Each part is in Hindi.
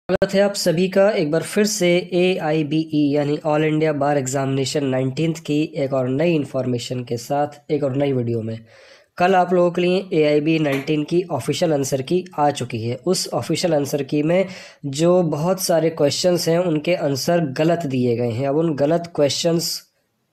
स्वागत है आप सभी का एक बार फिर से AIBE यानी ऑल इंडिया बार एग्जामिनेशन 19th की एक और नई इन्फॉर्मेशन के साथ एक और नई वीडियो में। कल आप लोगों के लिए AIBE 19 की ऑफिशियल आंसर की आ चुकी है। उस ऑफिशियल आंसर की में जो बहुत सारे क्वेश्चंस हैं उनके आंसर गलत दिए गए हैं। अब उन गलत क्वेश्चंस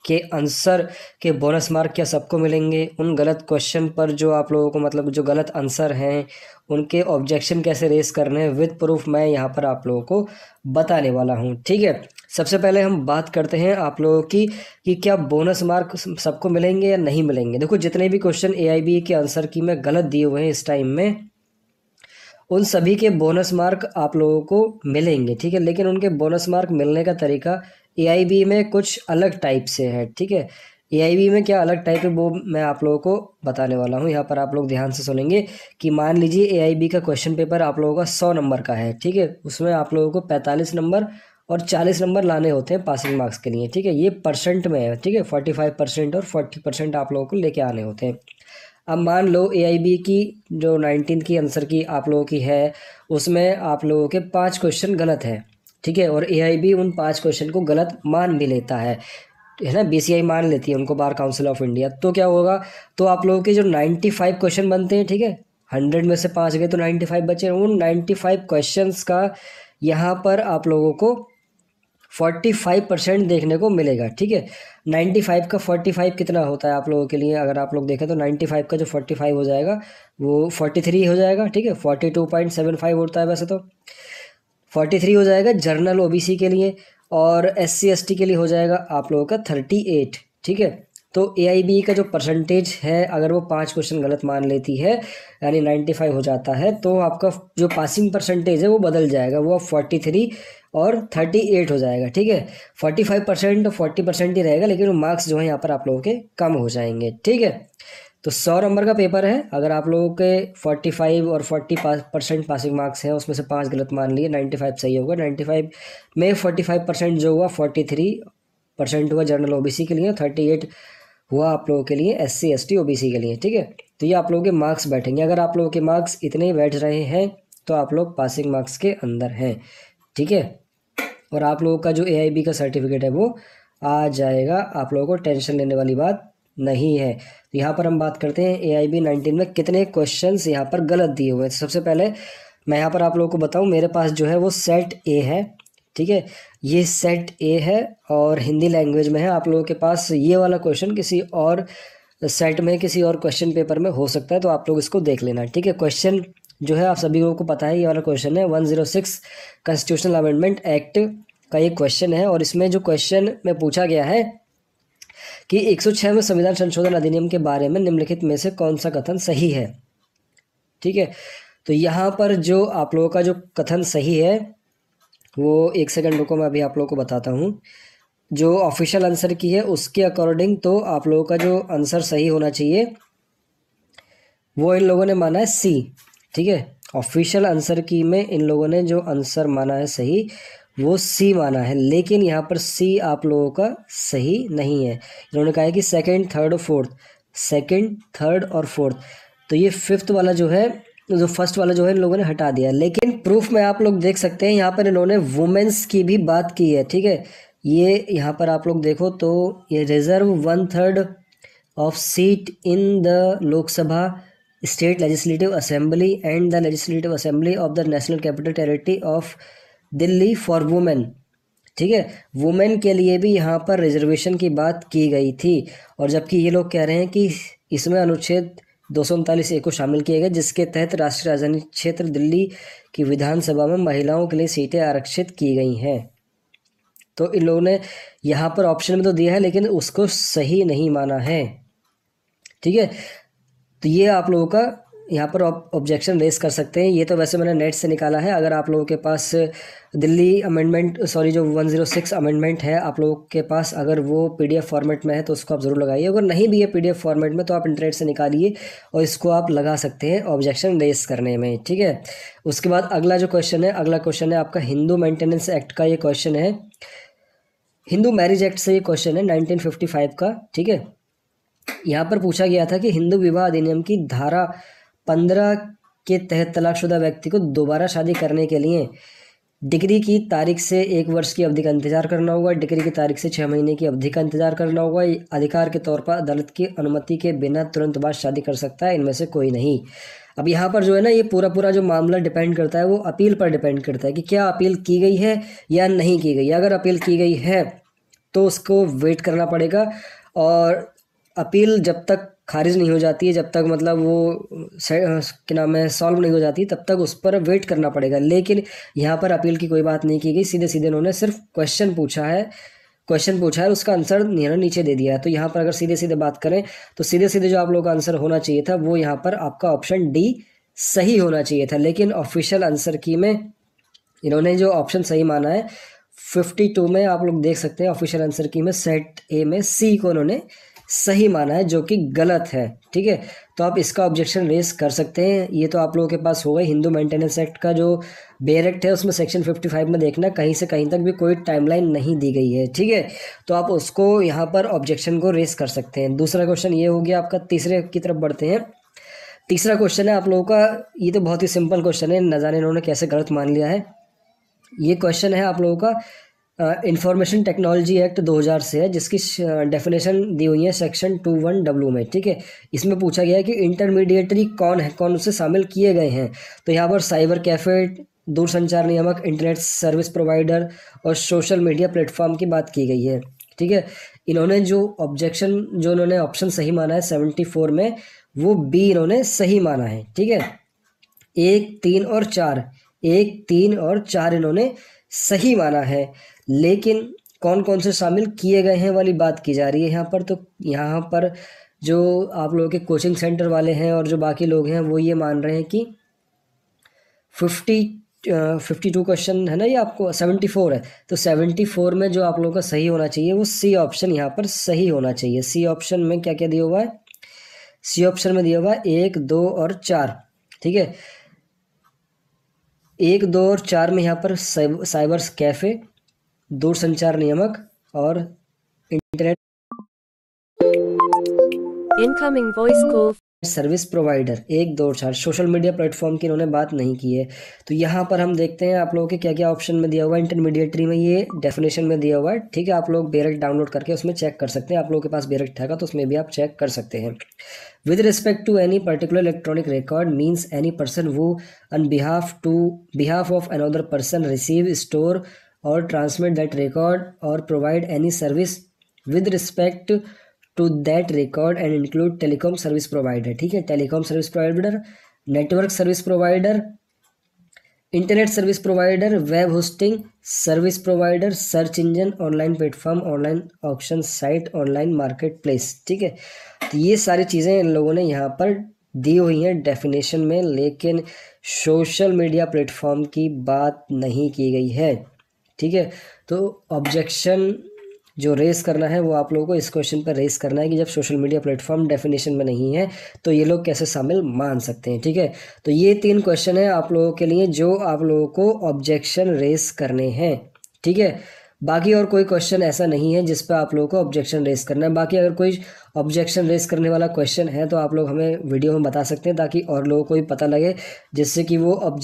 के आंसर के बोनस मार्क क्या सबको मिलेंगे, उन गलत क्वेश्चन पर जो आप लोगों को मतलब जो गलत आंसर हैं उनके ऑब्जेक्शन कैसे रेस करने हैं विद प्रूफ मैं यहाँ पर आप लोगों को बताने वाला हूँ। ठीक है, सबसे पहले हम बात करते हैं आप लोगों की कि क्या बोनस मार्क सबको मिलेंगे या नहीं मिलेंगे। देखो, जितने भी क्वेश्चन AIBE के आंसर की में गलत दिए हुए हैं इस टाइम में, उन सभी के बोनस मार्क आप लोगों को मिलेंगे। ठीक है, लेकिन उनके बोनस मार्क मिलने का तरीका AIBE में कुछ अलग टाइप से है। ठीक है, AIBE में क्या अलग टाइप है वो मैं आप लोगों को बताने वाला हूँ। यहाँ पर आप लोग ध्यान से सुनेंगे कि मान लीजिए AIBE का क्वेश्चन पेपर आप लोगों का 100 नंबर का है। ठीक है, उसमें आप लोगों को 45 नंबर और 40 नंबर लाने होते हैं पासिंग मार्क्स के लिए। ठीक है, ये परसेंट में है। ठीक है, 45% और 40% आप लोगों को लेके आने होते हैं। अब मान लो AIBE की जो 19th की आंसर की आप लोगों की है उसमें आप लोगों के 5 क्वेश्चन गलत हैं। ठीक है, और AIBE उन 5 क्वेश्चन को गलत मान भी लेता है ना, BCI मान लेती है उनको, बार काउंसिल ऑफ इंडिया। तो क्या होगा, तो आप लोगों के जो 95 क्वेश्चन बनते हैं, ठीक है, 100 में से 5 गए तो 95 बचे। उन 95 क्वेश्चंस का यहाँ पर आप लोगों को 45% देखने को मिलेगा। ठीक है, 95 का 45 कितना होता है आप लोगों के लिए, अगर आप लोग देखें तो 95 का जो 45 हो जाएगा वो 43 हो जाएगा। ठीक है, 42.75 होता है वैसे तो, 43 हो जाएगा जनरल OBC के लिए, और SC ST के लिए हो जाएगा आप लोगों का 38। ठीक है, तो AIBE का जो परसेंटेज है अगर वो 5 क्वेश्चन गलत मान लेती है यानी 95 हो जाता है, तो आपका जो पासिंग परसेंटेज है वो बदल जाएगा, वो अब 43 और 38 हो जाएगा। ठीक है, 45% 40% ही रहेगा, लेकिन वो मार्क्स जो है यहाँ पर आप लोगों के कम हो जाएंगे। ठीक है, तो 100 नंबर का पेपर है, अगर आप लोगों के 45 और 40% पासिंग मार्क्स हैं उसमें से 5 गलत मान लिए, 95 सही होगा। 95 में 45% जो हुआ 43% हुआ जनरल OBC के लिए, 38 हुआ आप लोगों के लिए SC ST OBC के लिए। ठीक है, तो ये आप लोगों के मार्क्स बैठेंगे। अगर आप लोगों के मार्क्स इतने ही बैठ रहे हैं तो आप लोग पासिंग मार्क्स के अंदर हैं। ठीक है, और आप लोगों का जो AIB का सर्टिफिकेट है वो आ जाएगा, आप लोगों को टेंशन लेने वाली बात नहीं है। तो यहाँ पर हम बात करते हैं AIB 19 में कितने क्वेश्चंस यहाँ पर गलत दिए हुए हैं। तो सबसे पहले मैं यहाँ पर आप लोगों को बताऊँ, मेरे पास जो है वो सेट A है। ठीक है, ये सेट A है और हिंदी लैंग्वेज में है। आप लोगों के पास ये वाला क्वेश्चन किसी और सेट में किसी और क्वेश्चन पेपर में हो सकता है, तो आप लोग इसको देख लेना। ठीक है, क्वेश्चन जो है आप सभी लोगों को पता है, ये वाला क्वेश्चन है 106 कॉन्स्टिट्यूशनल अमेंडमेंट एक्ट का ये क्वेश्चन है। और इसमें जो क्वेश्चन में पूछा गया है कि 106वें संविधान संशोधन अधिनियम के बारे में निम्नलिखित में से कौन सा कथन सही है। ठीक है, तो यहाँ पर जो आप लोगों का जो कथन सही है वो, एक सेकंड रुको मैं अभी आप लोगों को बताता हूँ। जो ऑफिशियल आंसर की है उसके अकॉर्डिंग तो आप लोगों का जो आंसर सही होना चाहिए वो इन लोगों ने माना है C। ठीक है, ऑफिशियल आंसर की में इन लोगों ने जो आंसर माना है सही वो C माना है, लेकिन यहाँ पर C आप लोगों का सही नहीं है। इन्होंने कहा है कि सेकंड, थर्ड और फोर्थ, सेकंड, थर्ड और फोर्थ, तो ये फिफ्थ वाला जो है, जो फर्स्ट वाला जो है इन लोगों ने हटा दिया। लेकिन प्रूफ में आप लोग देख सकते हैं, यहाँ पर इन्होंने वुमेन्स की भी बात की है। ठीक है, ये यहाँ पर आप लोग देखो तो ये reserve 1/3 of seat in the Lok Sabha state legislative assembly and the legislative assembly of the national capital territory of Delhi for women. ठीक है, वुमेन के लिए भी यहाँ पर रिजर्वेशन की बात की गई थी, और जबकि ये लोग कह रहे हैं कि इसमें अनुच्छेद 239A को शामिल किया गया, जिसके तहत राष्ट्रीय राजधानी क्षेत्र दिल्ली की विधानसभा में महिलाओं के लिए सीटें आरक्षित की गई हैं। तो इन लोगों ने यहाँ पर ऑप्शन में तो दिया है लेकिन उसको सही नहीं माना है। ठीक है, तो ये आप लोगों का यहाँ पर ऑब्जेक्शन रेस कर सकते हैं। ये तो वैसे मैंने नेट से निकाला है। अगर आप लोगों के पास दिल्ली अमेंडमेंट, सॉरी जो 106 अमेंडमेंट है आप लोगों के पास, अगर वो PDF फॉर्मेट में है तो उसको आप ज़रूर लगाइए। अगर नहीं भी है PDF फॉर्मेट में तो आप इंटरनेट से निकालिए और इसको आप लगा सकते हैं ऑब्जेक्शन रेस करने में। ठीक है, उसके बाद अगला जो क्वेश्चन है, अगला क्वेश्चन है आपका हिंदू मेंटेनेंस एक्ट का। ये क्वेश्चन है हिंदू मैरिज एक्ट से, ये क्वेश्चन है 1955 का। ठीक है, यहाँ पर पूछा गया था कि हिंदू विवाह अधिनियम की धारा 15 के तहत तलाकशुदा व्यक्ति को दोबारा शादी करने के लिए डिग्री की तारीख से 1 वर्ष की अवधि का इंतजार करना होगा, डिग्री की तारीख से 6 महीने की अवधि का इंतजार करना होगा, अधिकार के तौर पर अदालत की अनुमति के बिना तुरंत बाद शादी कर सकता है, इनमें से कोई नहीं। अब यहाँ पर जो है ना, ये पूरा जो मामला डिपेंड करता है वो अपील पर डिपेंड करता है कि क्या अपील की गई है या नहीं की गई। अगर अपील की गई है तो उसको वेट करना पड़ेगा, और अपील जब तक खारिज नहीं हो जाती है, जब तक मतलब वो क्या नाम है सॉल्व नहीं हो जाती, तब तक उस पर वेट करना पड़ेगा। लेकिन यहाँ पर अपील की कोई बात नहीं की गई, सीधे सीधे उन्होंने सिर्फ क्वेश्चन पूछा है और उसका आंसर नीचे दे दिया है। तो यहाँ पर अगर सीधे सीधे बात करें तो सीधे सीधे जो आप लोगों का आंसर होना चाहिए था वो यहाँ पर आपका ऑप्शन डी सही होना चाहिए था। लेकिन ऑफिशियल आंसर की में इन्होंने जो ऑप्शन सही माना है 52 में, आप लोग देख सकते हैं ऑफिशियल आंसर की में सेट ए में सी को उन्होंने सही माना है, जो कि गलत है। ठीक है, तो आप इसका ऑब्जेक्शन रेस कर सकते हैं। ये तो आप लोगों के पास होगा। हिंदू मेंटेनेंस एक्ट का जो बेयर एक्ट है उसमें सेक्शन 55 में देखना, कहीं से कहीं तक भी कोई टाइमलाइन नहीं दी गई है। ठीक है, तो आप उसको यहाँ पर ऑब्जेक्शन को रेस कर सकते हैं। दूसरा क्वेश्चन ये हो गया आपका। तीसरे की तरफ बढ़ते हैं। तीसरा क्वेश्चन है आप लोगों का, ये तो बहुत ही सिंपल क्वेश्चन है, न जाने इन्होंने कैसे गलत मान लिया है। ये क्वेश्चन है आप लोगों का इंफॉर्मेशन टेक्नोलॉजी एक्ट 2000 से है, जिसकी डेफिनेशन दी हुई है सेक्शन 21W में। ठीक है, इसमें पूछा गया है कि इंटरमीडिएटरी कौन है, कौन उससे शामिल किए गए हैं। तो यहाँ पर साइबर कैफे, दूरसंचार नियामक, इंटरनेट सर्विस प्रोवाइडर और सोशल मीडिया प्लेटफॉर्म की बात की गई है। ठीक है, इन्होंने जो उन्होंने ऑप्शन सही माना है 74 में, वो बी इन्होंने सही माना है। ठीक है, 1, 3 और 4 इन्होंने सही माना है। लेकिन कौन कौन से शामिल किए गए हैं वाली बात की जा रही है यहाँ पर। तो यहाँ पर जो आप लोगों के कोचिंग सेंटर वाले हैं और जो बाकी लोग हैं वो ये मान रहे हैं कि 52 क्वेश्चन है ना, ये आपको 74 है, तो 74 में जो आप लोगों का सही होना चाहिए वो सी ऑप्शन यहाँ पर सही होना चाहिए। सी ऑप्शन में क्या क्या दिया हुआ है? सी ऑप्शन में दिया हुआ है 1, 2 और 4। ठीक है, 1, 2 और 4 में यहाँ पर साइबर कैफे, दूरसंचार नियामक और internet incoming voice call service provider, 1, 2 और 4 सोशल मीडिया प्लेटफॉर्म की इन्होंने बात नहीं की है। तो यहाँ पर हम देखते हैं आप लोगों के क्या क्या ऑप्शन में दिया हुआ है। इंटरमीडिएटरी में ये डेफिनेशन में दिया हुआ है। ठीक है, आप लोग बेरेक्ट डाउनलोड करके उसमें चेक कर सकते हैं। आप लोगों के पास बेरेक्ट है तो उसमें भी आप चेक कर सकते हैं। With respect to any particular electronic record means any person वो on behalf of another person receive, store और ट्रांसमिट दैट रिकॉर्ड और provide any service with respect to that record and include telecom service provider. ठीक है, telecom service provider, network service provider, internet service provider, web hosting service provider, search engine, online platform, online auction site, online market place. ठीक है, तो ये सारी चीज़ें इन लोगों ने यहाँ पर दी हुई हैं डेफिनेशन में, लेकिन सोशल मीडिया प्लेटफॉर्म की बात नहीं की गई है। ठीक है, तो ऑब्जेक्शन जो रेस करना है वो आप लोगों को इस क्वेश्चन पर रेस करना है कि जब सोशल मीडिया प्लेटफॉर्म डेफिनेशन में नहीं है तो ये लोग कैसे शामिल मान सकते हैं। ठीक है, तो ये 3 क्वेश्चन है आप लोगों के लिए जो आप लोगों को ऑब्जेक्शन रेस करने हैं। ठीक है, बाकी और कोई क्वेश्चन ऐसा नहीं है जिस पर आप लोगों को ऑब्जेक्शन रेस करना है। बाकी अगर कोई ऑब्जेक्शन रेस करने वाला क्वेश्चन है तो आप लोग हमें वीडियो में बता सकते हैं, ताकि और लोगों को भी पता लगे, जिससे कि वो ऑब्जेक्ट